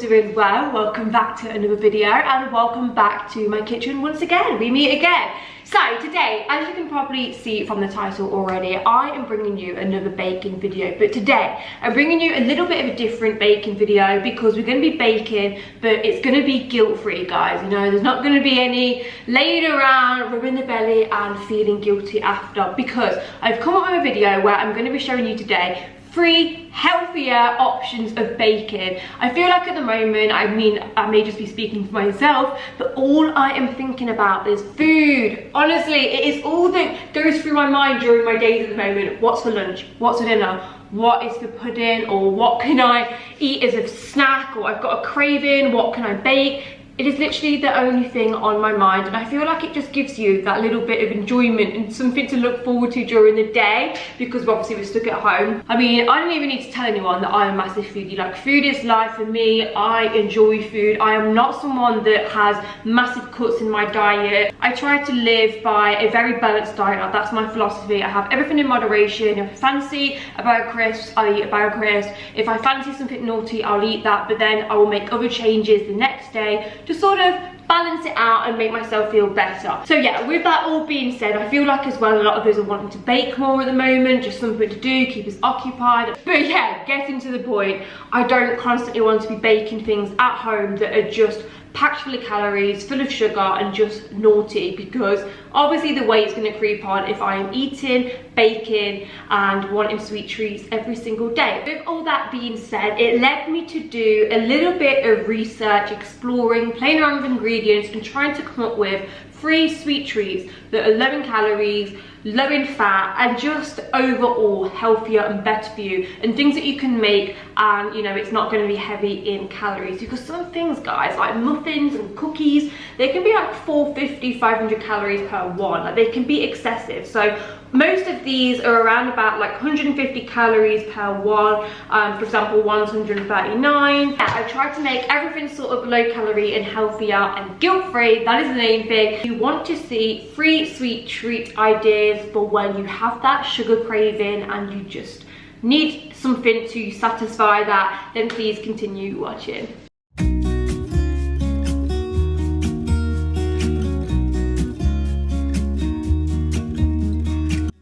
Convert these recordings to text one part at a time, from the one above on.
doing well. Welcome back to another video and welcome back to my kitchen once again. We meet again. So today, as you can probably see from the title already, I am bringing you another baking video. But today, I'm bringing you a little bit of a different baking video because we're going to be baking, but it's going to be guilt-free, guys. You know, there's not going to be any laying around, rubbing the belly and feeling guilty after, because I've come up with a video where I'm going to be showing you today 3 healthier options of baking. I feel like at the moment, I mean, I may just be speaking for myself, but all I am thinking about is food. Honestly, it is all that goes through my mind during my days at the moment. What's for lunch? What's for dinner? What is for pudding? Or what can I eat as a snack? Or I've got a craving, what can I bake? It is literally the only thing on my mind, and I feel like it just gives you that little bit of enjoyment and something to look forward to during the day, because obviously we're stuck at home. I mean, I don't even need to tell anyone that I'm a massive foodie. Like, food is life for me. I enjoy food. I am not someone that has massive cuts in my diet. I try to live by a very balanced diet. Like, that's my philosophy. I have everything in moderation. If I fancy a bag of crisps, I'll eat a bag of crisps. If I fancy something naughty, I'll eat that, but then I will make other changes the next day to sort of balance it out and make myself feel better. So yeah, with that all being said, I feel like as well a lot of us are wanting to bake more at the moment, just something to do, keep us occupied. But yeah, getting to the point, I don't constantly want to be baking things at home that are just packed full of calories, full of sugar and just naughty, because obviously the weight's going to creep on if I am eating, baking and wanting sweet treats every single day. With all that being said, it led me to do a little bit of research, exploring, playing around with ingredients and trying to come up with 3 sweet treats that are low in calories, low in fat and just overall healthier and better for you, and things that you can make and, you know, it's not going to be heavy in calories. Because some things, guys, like muffins and cookies, they can be like 450, 500 calories per one. Like, they can be excessive. So most of these are around about like 150 calories per one. For example, one's 139. I tried to make everything sort of low calorie and healthier and guilt-free. That is the main thing. You want to see 3 sweet treat ideas for when you have that sugar craving and you just need something to satisfy that, then please continue watching.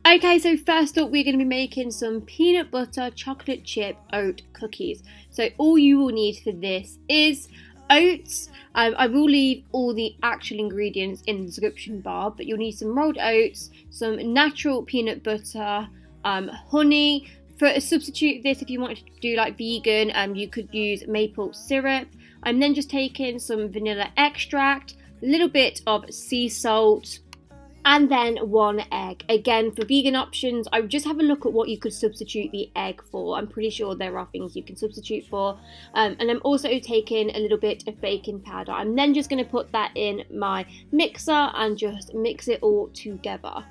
Okay, so first up, we're going to be making some peanut butter chocolate chip oat cookies. So all you will need for this is oats. I will leave all the actual ingredients in the description bar, but you'll need some rolled oats, some natural peanut butter, honey. For a substitute this, if you wanted to do like vegan, you could use maple syrup. I'm then just taking some vanilla extract, a little bit of sea salt, and then 1 egg. Again, for vegan options, I would just have a look at what you could substitute the egg for. I'm pretty sure there are things you can substitute for. And I'm also taking a little bit of baking powder. I'm then just going to put that in my mixer and just mix it all together.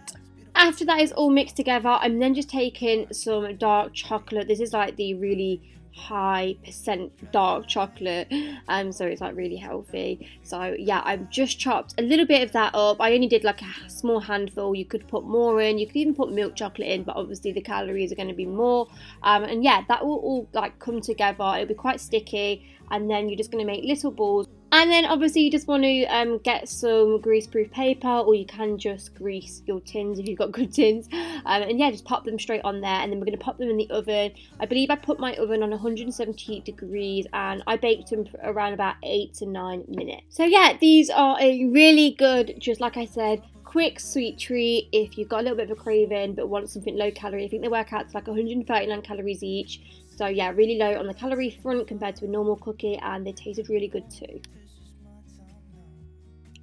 After that is all mixed together, I'm then just taking some dark chocolate. This is like the really high percent dark chocolate, so it's like really healthy. So yeah, I've just chopped a little bit of that up. I only did like a small handful. You could put more in, you could even put milk chocolate in, but obviously the calories are going to be more. And yeah, that will all like come together. It'll be quite sticky, and then you're just going to make little balls. And then obviously you just want to get some grease-proof paper, or you can just grease your tins if you've got good tins. And yeah, just pop them straight on there, and then we're going to pop them in the oven. I believe I put my oven on 170 degrees, and I baked them for around about 8 to 9 minutes. So yeah, these are a really good, just like I said, quick sweet treat if you've got a little bit of a craving but want something low calorie. I think they work out to like 139 calories each. So yeah, really low on the calorie front compared to a normal cookie, and they tasted really good too.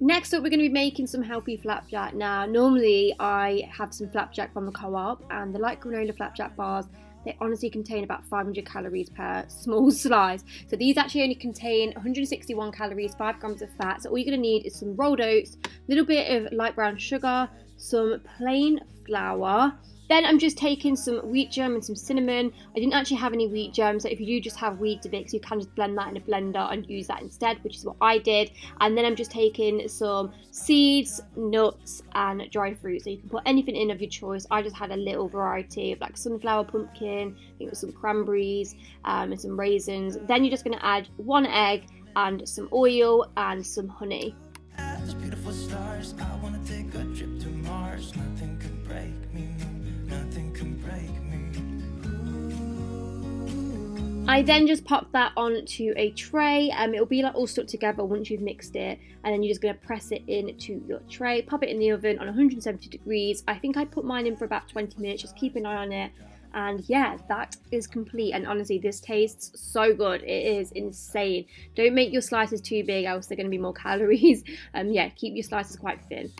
Next up, we're going to be making some healthy flapjack. Now, normally I have some flapjack from the co-op, and the light granola flapjack bars, they honestly contain about 500 calories per small slice. So these actually only contain 161 calories, 5 grams of fat. So all you're going to need is some rolled oats, a little bit of light brown sugar, some plain flour. Then I'm just taking some wheat germ and some cinnamon. I didn't actually have any wheat germ, so if you do just have Weetabix, you can just blend that in a blender and use that instead, which is what I did. And then I'm just taking some seeds, nuts, and dried fruit. So you can put anything in of your choice. I just had a little variety of like sunflower pumpkin, I think it was some cranberries, and some raisins. Then you're just going to add 1 egg and some oil and some honey. Beautiful stars, I wanna take a trip to Mars. Nothing can break me, nothing can break me. I then just pop that onto a tray. It'll be like all stuck together once you've mixed it, and then you're just gonna press it into your tray, pop it in the oven on 170 degrees. I think I put mine in for about 20 minutes, just keep an eye on it. And yeah, that is complete. And honestly, this tastes so good. It is insane. Don't make your slices too big, else they're going to be more calories. Yeah, keep your slices quite thin.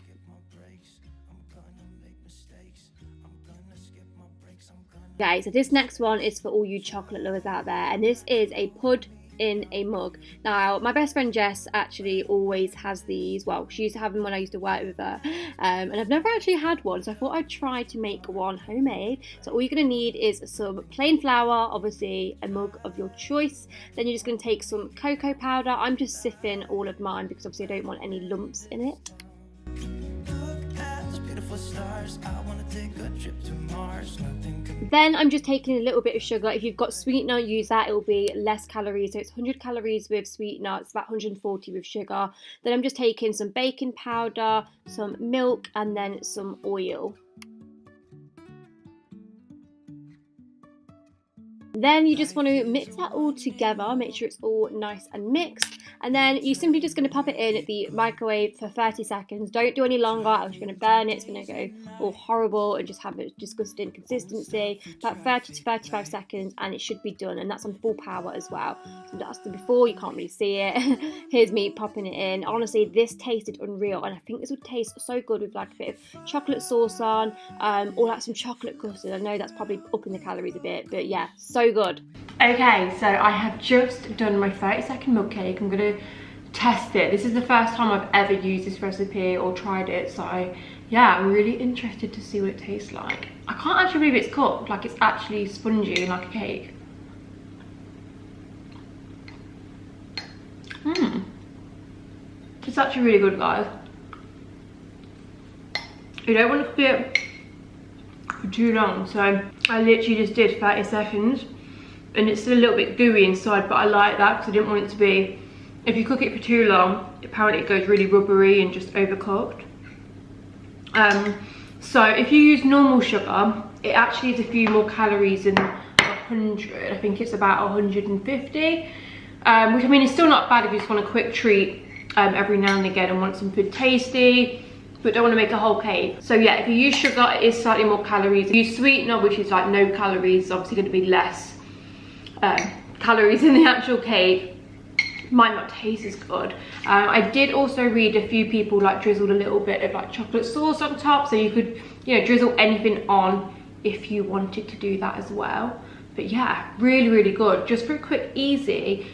Okay, so this next one is for all you chocolate lovers out there, and this is a pud in a mug. Now, my best friend Jess actually always has these. Well, she used to have them when I used to work with her, and I've never actually had one, so I thought I'd try to make one homemade. So all you're going to need is some plain flour, obviously a mug of your choice. Then you're just going to take some cocoa powder. I'm just sifting all of mine because obviously I don't want any lumps in it. Stars, I wanna take a trip to Mars. Then I'm just taking a little bit of sugar. If you've got sweetener, use that. It will be less calories. So it's 100 calories with sweetener. It's about 140 with sugar. Then I'm just taking some baking powder, some milk, and then some oil. Then you just want to mix that all together, make sure it's all nice and mixed, and then you're simply just going to pop it in the microwave for 30 seconds. Don't do any longer, else you're going to burn it. It's going to go all horrible and just have a disgusting consistency. About 30 to 35 seconds and it should be done, and that's on full power as well. So that's the before, you can't really see it. Here's me popping it in. Honestly, this tasted unreal, and I think this would taste so good with like a bit of chocolate sauce on, or like some chocolate custard. I know that's probably upping the calories a bit, but yeah, so good. Okay, so I have just done my 30-second mug cake. I'm gonna test it. This is the first time I've ever used this recipe or tried it, so yeah, I'm really interested to see what it tastes like. I can't actually believe it's cooked, like it's actually spongy like a cake. It's actually really good, guys. You don't want to cook it for too long, so I literally just did 30 seconds. And it's still a little bit gooey inside, but I like that because I didn't want it to be, if you cook it for too long, apparently it goes really rubbery and just overcooked. So if you use normal sugar, it actually is a few more calories than 100. I think it's about 150, which I mean is still not bad if you just want a quick treat every now and again and want something tasty, but don't want to make a whole cake. So yeah, if you use sugar, it is slightly more calories. If you use sweetener, which is like no calories, it's obviously going to be less calories in the actual cake. Might not taste as good. I did also read a few people like drizzled a little bit of like chocolate sauce on top, so you could, you know, drizzle anything on if you wanted to do that as well. But yeah, really, really good. Just for a quick, easy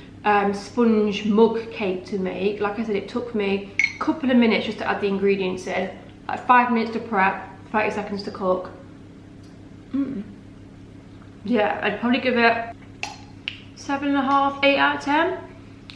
sponge mug cake to make. Like I said, it took me a couple of minutes just to add the ingredients in. Like 5 minutes to prep, 30 seconds to cook. Yeah, I'd probably give it 7.5, 8 out of 10,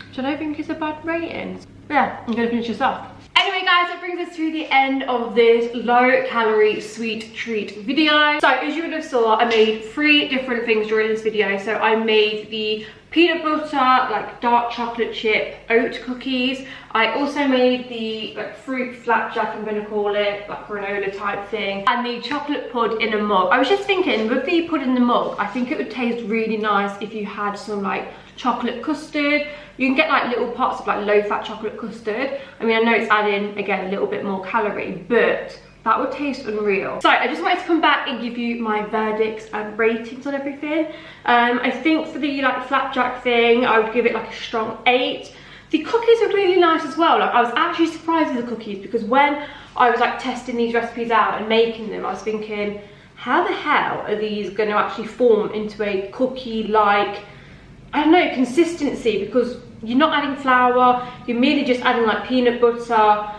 which I don't think is a bad rating. Yeah, I'm gonna finish this off. Anyway guys, that brings us to the end of this low calorie sweet treat video. So as you would have saw, I made 3 different things during this video. So I made the peanut butter, like dark chocolate chip oat cookies. I also made the like fruit flapjack, I'm gonna call it, like granola type thing, and the chocolate pud in a mug. I was just thinking with the pud in the mug, I think it would taste really nice if you had some like chocolate custard. You can get like little pots of like low fat chocolate custard. I mean, I know it's adding again a little bit more calorie, but that would taste unreal. So I just wanted to come back and give you my verdicts and ratings on everything. I think for the like flapjack thing, I would give it like a strong 8. The cookies are really nice as well. Like I was actually surprised with the cookies because when I was like testing these recipes out and making them, I was thinking, how the hell are these going to actually form into a cookie like, I don't know, consistency, because you're not adding flour, you're merely just adding like peanut butter,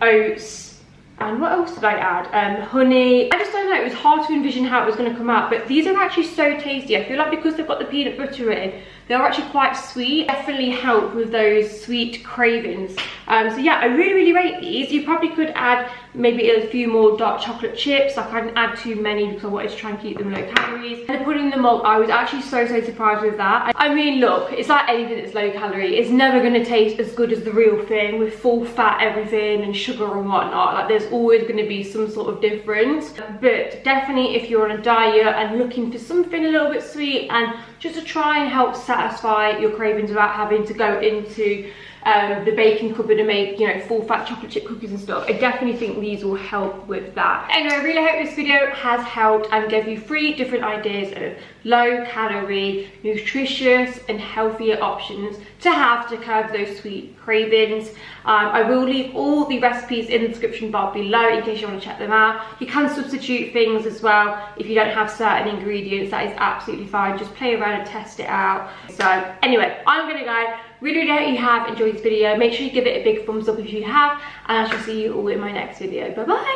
oats, And what else did I add? Honey. I just don't know, it was hard to envision how it was going to come out, but these are actually so tasty. I feel like because they've got the peanut butter in, they're actually quite sweet. Definitely help with those sweet cravings. So yeah, I really rate these. You probably could add maybe a few more dark chocolate chips. Like I didn't add too many because I wanted to try and keep them low calories. And putting them up, I was actually so surprised with that. I mean, look, it's like anything that's low calorie. It's never going to taste as good as the real thing with full fat everything and sugar and whatnot. Like there's always going to be some sort of difference. But definitely if you're on a diet and looking for something a little bit sweet and just to try and help satisfy your cravings without having to go into the baking cupboard and make, you know, full fat chocolate chip cookies and stuff, I definitely think these will help with that. Anyway, I really hope this video has helped and gave you 3 different ideas of low calorie, nutritious and healthier options to have to curb those sweet cravings. I will leave all the recipes in the description bar below in case you want to check them out. You can substitute things as well if you don't have certain ingredients. That is absolutely fine. Just play around and test it out. So anyway, I'm gonna go. Really hope you have enjoyed this video. Make sure you give it a big thumbs up if you have, and I shall see you all in my next video. Bye bye.